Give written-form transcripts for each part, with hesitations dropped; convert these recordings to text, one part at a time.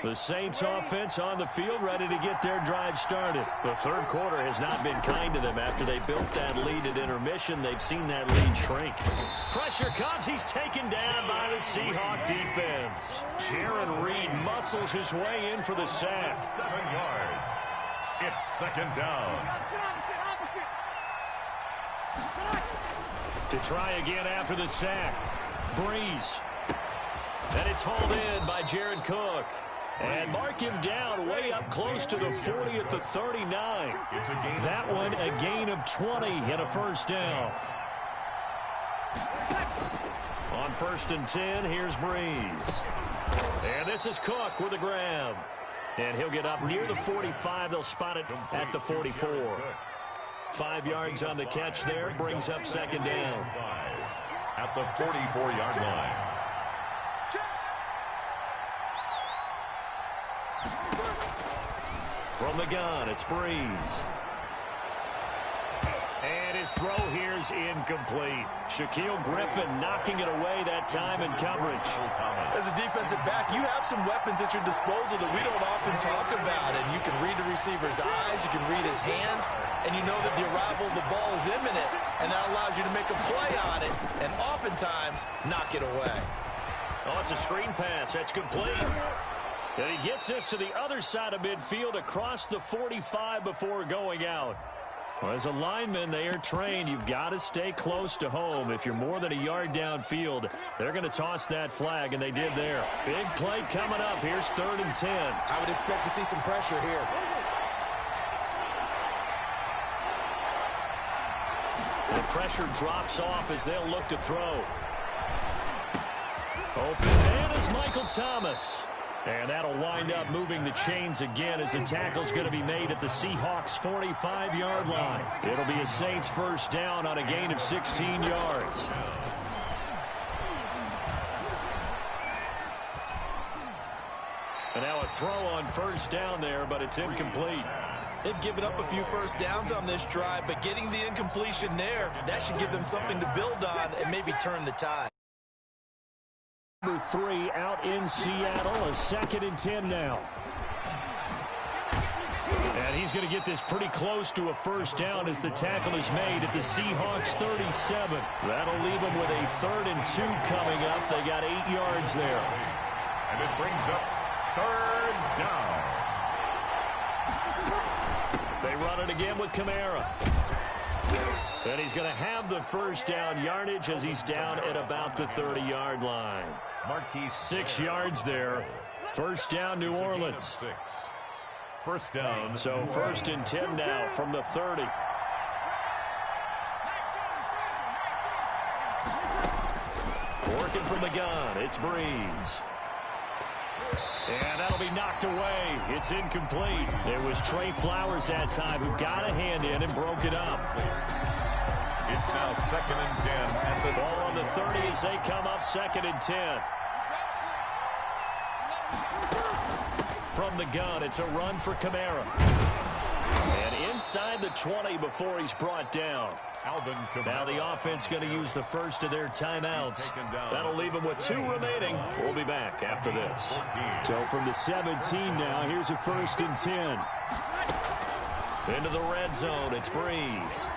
The Saints offense on the field, ready to get their drive started. The third quarter has not been kind to them. After they built that lead at intermission, they've seen that lead shrink. Pressure comes. He's taken down by the Seahawk defense. Jaron Reed muscles his way in for the sack. 7 yards. It's second down. To try again after the sack. Breeze. And it's hauled in by Jared Cook. And mark him down way up close to the 40 at the 39. That one a gain of 20 and a first down. On 1st and 10, here's Breeze. And this is Cook with a grab. And he'll get up near the 45. They'll spot it at the 44. 5 yards on the catch there. Brings up second down. At the 44-yard line. From the gun, it's Breeze. And his throw here's incomplete. Shaquille Griffin knocking it away that time in coverage. As a defensive back, you have some weapons at your disposal that we don't often talk about. And you can read the receiver's eyes, you can read his hands, and you know that the arrival of the ball is imminent. And that allows you to make a play on it and oftentimes knock it away. Oh, it's a screen pass. That's complete. And he gets us to the other side of midfield across the 45 before going out. Well, as a lineman, they are trained. You've got to stay close to home. If you're more than a yard downfield, they're going to toss that flag, and they did there. Big play coming up. Here's 3rd and 10. I would expect to see some pressure here. The pressure drops off as they'll look to throw. Open man is Michael Thomas. And that'll wind up moving the chains again as the tackle's going to be made at the Seahawks' 45-yard line. It'll be a Saints first down on a gain of 16 yards. And now a throw on first down there, but it's incomplete. They've given up a few first downs on this drive, but getting the incompletion there, that should give them something to build on and maybe turn the tide. Number 3 out in Seattle, a 2nd and 10 now. And he's going to get this pretty close to a first down as the tackle is made at the Seahawks 37. That'll leave them with a 3rd and 2 coming up. They got 8 yards there. And it brings up 3rd down. They run it again with Kamara. And he's going to have the first down yardage as he's down at about the 30-yard line. 6 yards there. First down, New Orleans. First down. So 1st and 10 now from the 30. Working from the gun, it's Breeze. And that'll be knocked away. It's incomplete. It was Trey Flowers that time who got a hand in and broke it up. It's now 2nd and 10. And the ball on the 30 as they come up 2nd and 10. From the gun, it's a run for Kamara. And inside the 20 before he's brought down. Now the offense going to use the first of their timeouts. That'll leave them with 2 remaining. We'll be back after this. So from the 17 now, here's a 1st and 10. Into the red zone, it's Breeze.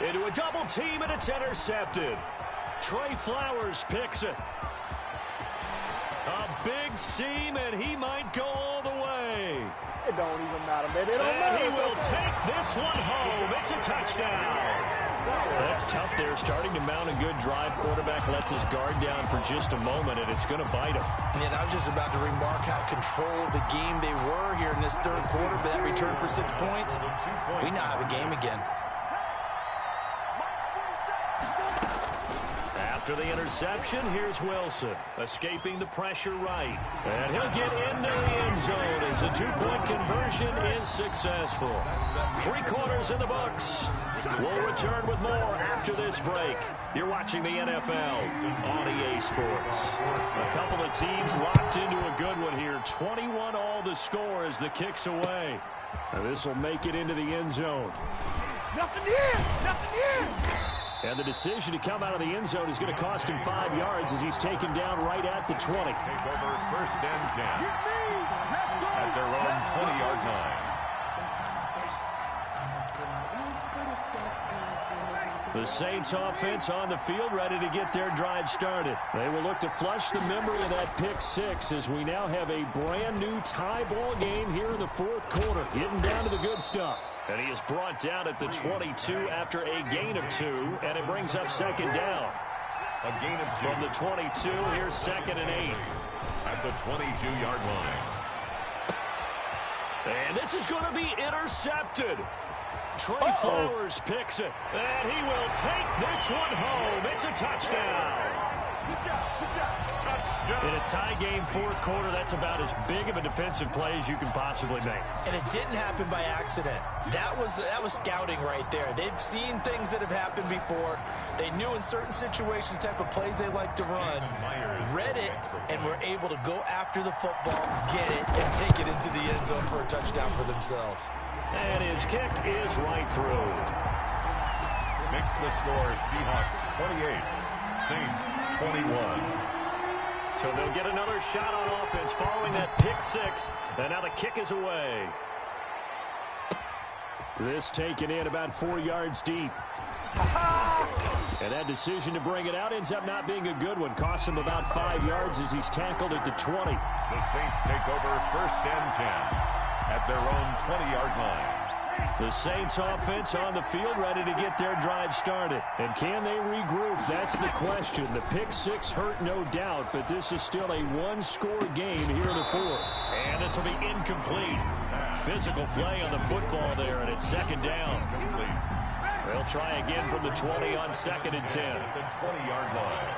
Into a double team, and it's intercepted. Trey Flowers picks it. A big seam, and he might go all the way. It don't even matter, baby. It don't matter. He will take this one home. It's a touchdown. That's tough there. Starting to mount a good drive. Quarterback lets his guard down for just a moment, and it's going to bite him. And I was just about to remark how controlled the game they were here in this third quarter, but that return for 6 points, we now have a game again. After the interception, here's Wilson, escaping the pressure right. And he'll get into the end zone as a 2-point conversion is successful. 3 quarters in the books. We'll return with more after this break. You're watching the NFL on EA Sports. A couple of teams locked into a good one here. 21 all the score as the kick's away. And this will make it into the end zone. Nothing in! Nothing in! And the decision to come out of the end zone is going to cost him 5 yards as he's taken down right at the 20. Take over first and 10 at their own 20-yard line. The Saints offense on the field, ready to get their drive started. They will look to flush the memory of that pick six as we now have a brand new tie ball game here in the fourth quarter. Getting down to the good stuff. And he is brought down at the 22 after a gain of 2, and it brings up second down. A gain of 2. From the 22, here's 2nd and 8. At the 22-yard line. And this is going to be intercepted. Trey Flowers picks it, and he will take this one home. It's a touchdown. In a tie game fourth quarter, that's about as big of a defensive play as you can possibly make. And it didn't happen by accident. That was scouting right there. They've seen things that have happened before. They knew in certain situations the type of plays they like to run, read it, and were able to go after the football, get it, and take it into the end zone for a touchdown for themselves. And his kick is right through. Makes the score Seahawks 28, Saints 21. So they'll get another shot on offense following that pick six. And now the kick is away. This taken in about 4 yards deep. And that decision to bring it out ends up not being a good one. Costs him about 5 yards as he's tackled at the 20. The Saints take over first and 10 at their own 20-yard line. The Saints offense on the field ready to get their drive started. And can they regroup? That's the question. The pick six hurt, no doubt, but this is still a one-score game here in the fourth. And this will be incomplete. Physical play on the football there, and it's second down. They'll try again from the 20 on 2nd and 10. The 20-yard line.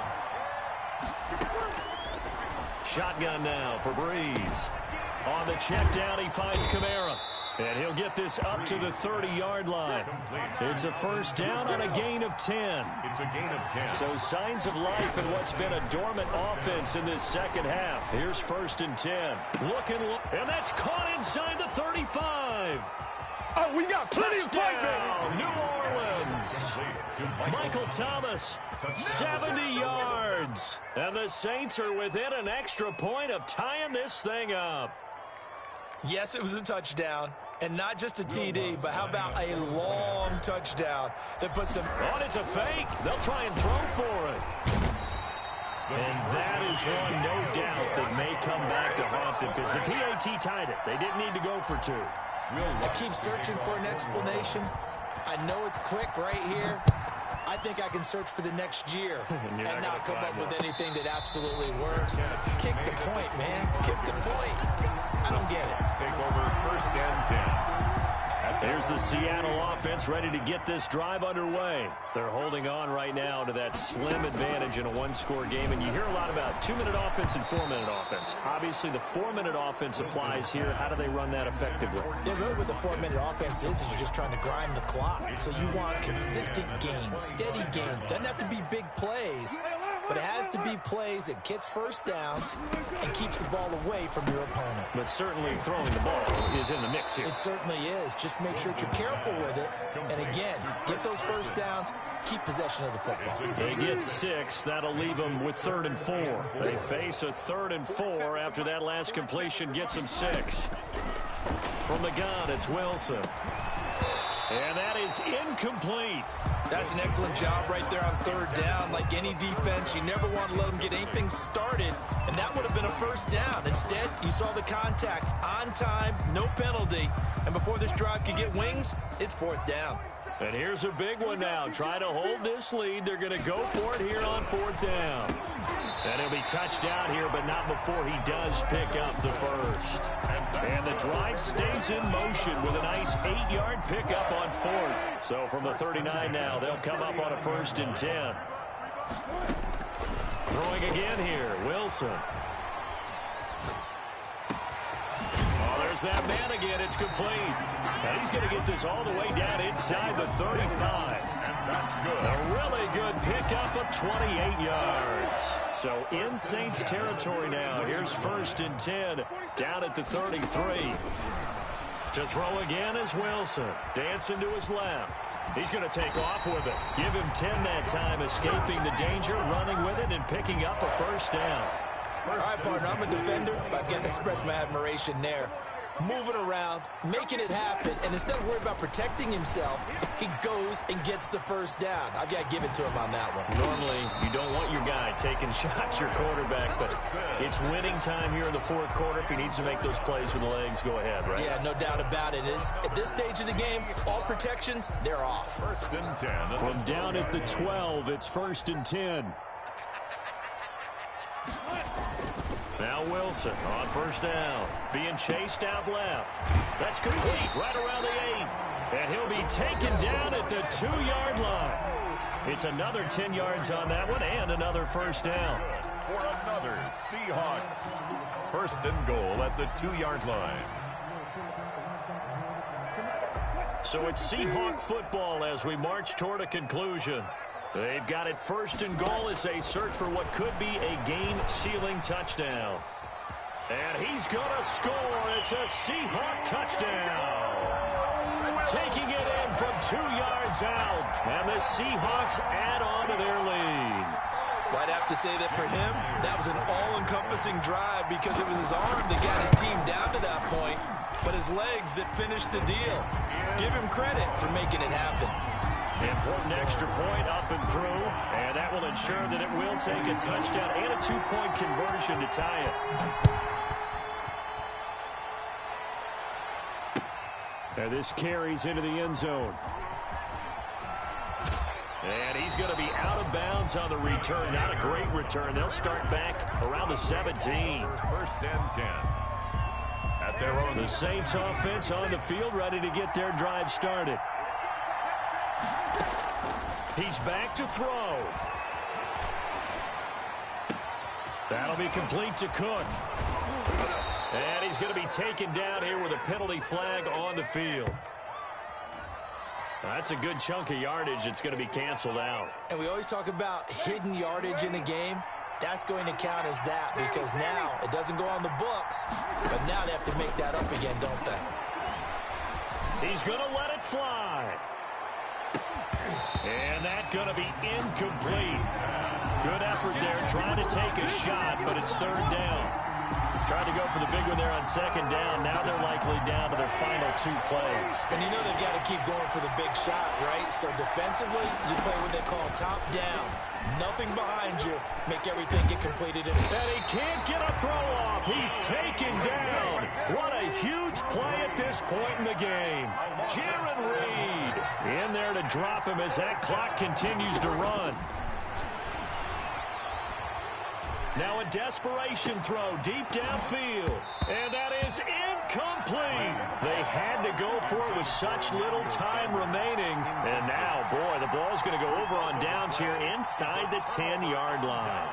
Shotgun now for Breeze. On the check down, he finds Kamara. And he'll get this up to the 30-yard line. It's a first down on a gain of 10. It's a gain of 10. So signs of life in what's been a dormant offense in this second half. Here's 1st and 10. And that's caught inside the 35. Oh, we got plenty of fight, baby. New Orleans. Michael Thomas, 70 yards. And the Saints are within an extra point of tying this thing up. Yes, it was a touchdown, and not just a TD, but how about a long touchdown that puts them... Oh, it's a fake. They'll try and throw for it. And that is one, no doubt, that may come back to haunt them because the PAT tied it. They didn't need to go for 2. I keep searching for an explanation. I know it's quick right here. I think I can search for the next year and not come up with anything that absolutely works. Kick the point, man. Kick the point. I don't get it. Take over first and 10. There's the Seattle offense ready to get this drive underway. They're holding on right now to that slim advantage in a one-score game. And you hear a lot about 2-minute offense and 4-minute offense. Obviously, the 4-minute offense applies here. How do they run that effectively? Yeah, really what the 4-minute offense is you're just trying to grind the clock. So you want consistent gains, steady gains. Doesn't have to be big plays, but it has to be plays that gets first downs and keeps the ball away from your opponent. But certainly throwing the ball is in the mix here. It certainly is. Just make sure that you're careful with it. And again, get those first downs, keep possession of the football. They get 6. That'll leave them with 3rd and 4. They face a 3rd and 4 after that last completion gets them 6. From the gun, it's Wilson. And that is incomplete. That's an excellent job right there on 3rd down. Like any defense, you never want to let them get anything started, and that would have been a first down. Instead, you saw the contact on time, no penalty, and before this drive could get wings, it's 4th down. And here's a big one now. Try to hold this lead. They're going to go for it here on 4th down. And he'll be touched down here, but not before he does pick up the first. And the drive stays in motion with a nice 8-yard pickup on 4th. So from the 39 now, they'll come up on a 1st and 10. Throwing again here, Wilson. Oh, there's that man again. It's complete. And he's going to get this all the way down inside the 35. That's good. A really good pickup of 28 yards. So in Saints territory now. Here's 1st and 10 down at the 33. To throw again is Wilson. Dancing to his left. He's going to take off with it. Give him 10 that time, escaping the danger, running with it, and picking up a first down. All right, partner, I'm a defender, but I've got to express my admiration there. Moving around, making it happen, and instead of worrying about protecting himself, he goes and gets the first down. I've got to give it to him on that one. Normally, you don't want your guy taking shots, your quarterback, but it's winning time here in the fourth quarter. If he needs to make those plays with the legs, go ahead, right? Yeah, no doubt about it. At this stage of the game, all protections, they're off. First and 10. From down at the 12, it's first and 10. Now Wilson on first down, being chased out left. That's complete right around the 8. And he'll be taken down at the 2-yard line. It's another 10 yards on that one and another first down. For another Seahawks. First and goal at the 2-yard line. So it's Seahawk football as we march toward a conclusion. They've got it first and goal as they search for what could be a game-sealing touchdown. And he's going to score. It's a Seahawk touchdown. Taking it in from 2 yards out. And the Seahawks add on to their lead. Well, I'd have to say that for him, that was an all-encompassing drive because it was his arm that got his team down to that point, but his legs that finished the deal. Give him credit for making it happen. Important extra point up and through, and that will ensure that it will take a touchdown and a 2-point conversion to tie it. And this carries into the end zone. And he's going to be out of bounds on the return. Not a great return. They'll start back around the 17. First and 10. At their own. The Saints offense on the field, ready to get their drive started. He's back to throw. That'll be complete to Cook. And he's going to be taken down here with a penalty flag on the field. That's a good chunk of yardage. It's going to be canceled out. And we always talk about hidden yardage in a game. That's going to count as that because now it doesn't go on the books, but now they have to make that up again, don't they? He's going to let it fly. And that's going to be incomplete. Good effort there, trying to take a shot, but it's third down. Tried to go for the big one there on second down. Now they're likely down to their final 2 plays. And you know they've got to keep going for the big shot, right? So defensively, you play what they call top down. Nothing behind you. Make everything get completed. And he can't get a throw off. He's taken down. What a huge play at this point in the game. Jaron Reed in there to drop him as that clock continues to run. Now a desperation throw deep downfield. And that is incomplete. They had to go for it with such little time remaining. And now, boy, the ball's going to go over on downs here inside the 10-yard line.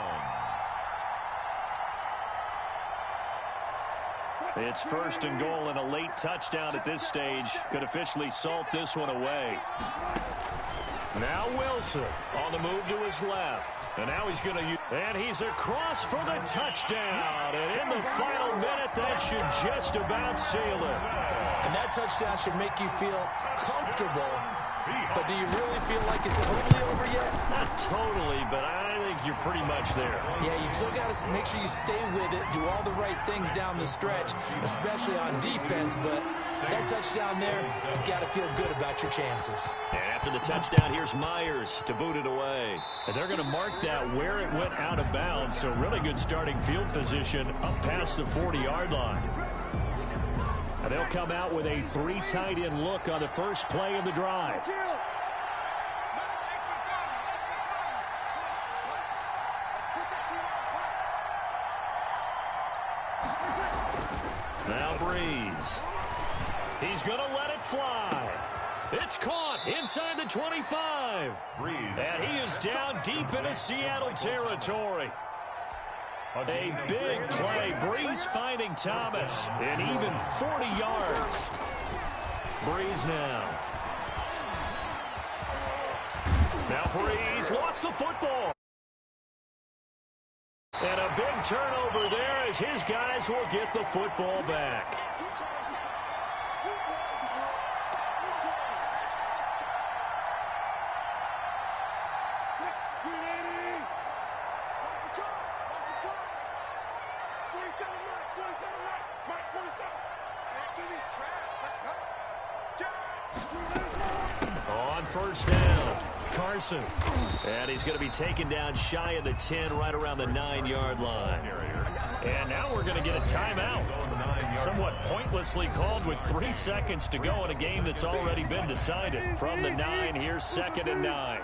It's first and goal and a late touchdown at this stage. Could officially salt this one away. Now Wilson on the move to his left. And now he's going to use... And he's across for the touchdown. And in the final minute, that should just about seal it. And that touchdown should make you feel comfortable. But do you really feel like it's totally over yet? Not totally, but I think you're pretty much there. Yeah, you still got to make sure you stay with it, do all the right things down the stretch, especially on defense. But that touchdown there, you've got to feel good about your chances. And after the touchdown, here's Myers to boot it away. And they're going to mark that where it went out of bounds. So really good starting field position up past the 40-yard line. And they'll come out with a 3 tight end look on the first play of the drive. Now Breeze. He's going to let it fly. It's caught inside the 25. Breeze. And he is down deep into Seattle territory. A big play. Breeze finding Thomas. And even 40 yards. Breeze now. Now Breeze lost the football. And a big turnover there as his guys will get the football back. On first down, Carson. And he's going to be taken down shy of the 10, right around the 9-yard line. And now we're going to get a timeout. Somewhat pointlessly called with 3 seconds to go in a game that's already been decided. From the 9, here's 2nd and 9.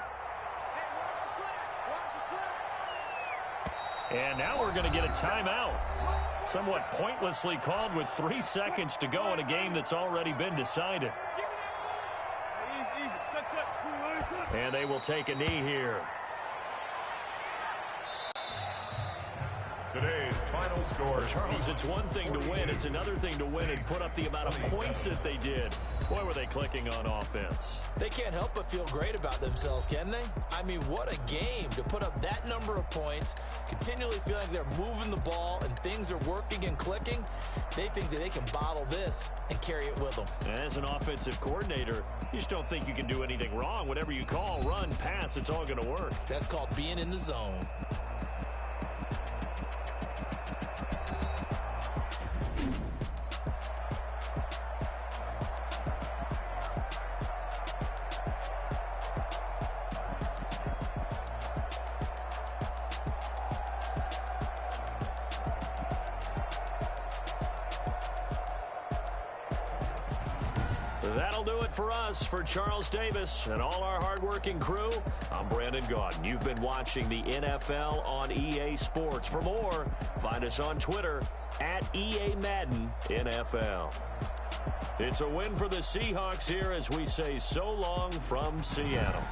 And now we're going to get a timeout. Somewhat pointlessly called with 3 seconds to go in a game that's already been decided. And they will take a knee here. Today's final score. Charles, it's one thing to win. It's another thing to win and put up the amount of points that they did. Boy, were they clicking on offense. They can't help but feel great about themselves, can they? I mean, what a game to put up that number of points, continually feeling like they're moving the ball and things are working and clicking. They think that they can bottle this and carry it with them. As an offensive coordinator, you just don't think you can do anything wrong. Whatever you call, run, pass, it's all going to work. That's called being in the zone. That'll do it for us. For Charles Davis and all our hardworking crew, I'm Brandon Gaudin. You've been watching the NFL on EA Sports. For more, find us on Twitter at EA Madden NFL. It's a win for the Seahawks here as we say so long from Seattle.